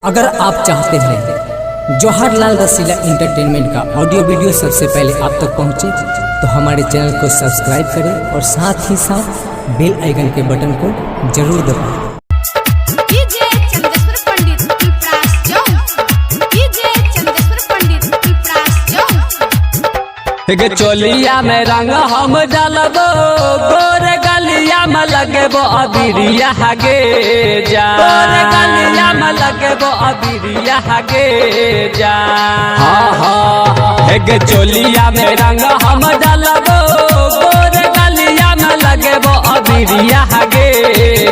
अगर आप चाहते हैं जवाहरलाल रसीला एंटरटेनमेंट का ऑडियो वीडियो सबसे पहले आप तक पहुंचे तो हमारे चैनल को सब्सक्राइब करें और साथ ही साथ बेल आइकन के बटन को जरूर दबाएं। चोलिया में रंग हम डालबो गोर गलिया में लगेबो अबीरिया गे जा गोर गलिया में लगेबो अबीरिया गे जा हाँ हाँ गे चोलिया में रंग हम डालबो गोर गलिया में लगेबो अबीरिया गे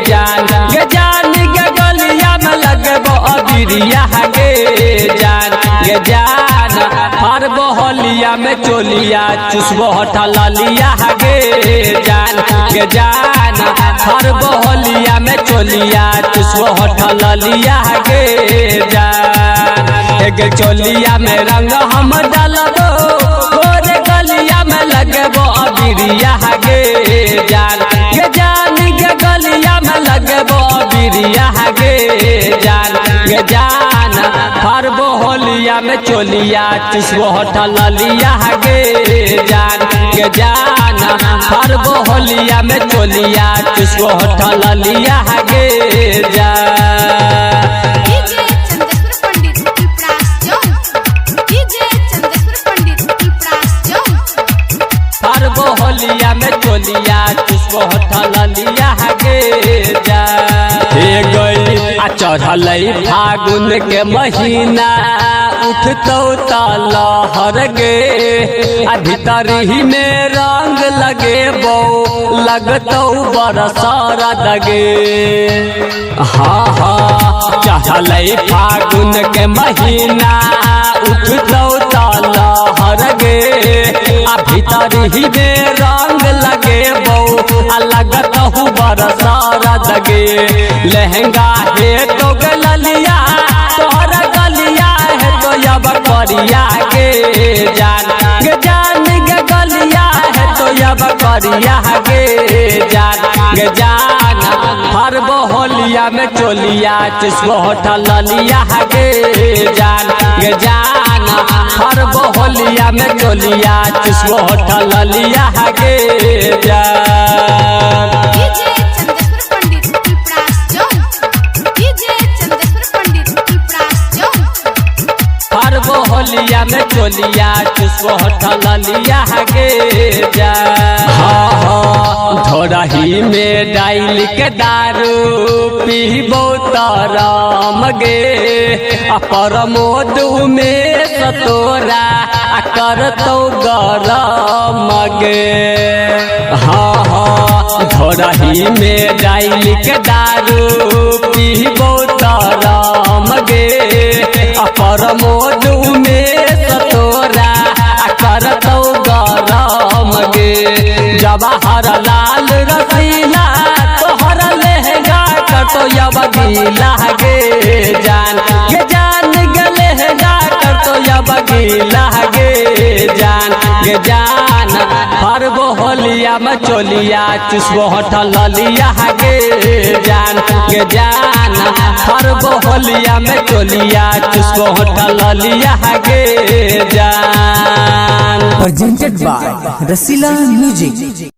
जान गे जान गे गलिया में लगेबो अबीरिया गे जान गे जान हर बहलिया में चोलिया चुसबो हटलिया गे जान गे जान हर बहलिया में चोलिया चुसबो हटलिया गे जान गे चोलिया में रंग हम डालबो गोर गलिया में लगेबो अबीरिया गे जान गे जान गे गलिया में लगेबो अबीरिया गे जान गे जान हर बहलिया में चोलिया चुसबो हटलिया गे जान गे जान हर बहलिया में चोलिया चुसबो हटलिया गे जान हर बहलिया में चोलिया चुसबो हटलिया गे जान चढ़ल फागुन के महीना उठतो तलहर गे भीतर ही में रंग लगेबो लगतो बरसर दगे हाँ हाँ चढ़ल फागुन के महीना उठतो तलहर गे भीतर ही में रंग लगेबो लगतो बरसर दगे लहंगा है तो गलिया तोहरा गलिया है तो अब करिया गे जान गे गलिया है तो अब करिया गे जान हर बहलिया में चोलिया चुसबो हटलिया गे जान हर बहलिया में चोलिया चुसबो हटलिया गे जान बहलिया में चोलिया चुसबो हटलिया गे जान धोरही में डाइल के दारू पीबो तरम गे परमोद में सतोरा करतो गरम गे हाँ हाँ धोरही में डाइल के दारू पीबो तरम गे परमोद में सतोरा करतो गरम गे जवाहरलाल रसीला तोहर लहंगा कतो अब गीला गे जान गे लहंगा कतो अब गीला गे जान हर बहलिया में चोलिया चुसबो हटलिया गे जान हर बहलिया में चोलिया चुसबो हटलिया गे जान प्रेजेंटेड बाय रसीला म्यूजिक।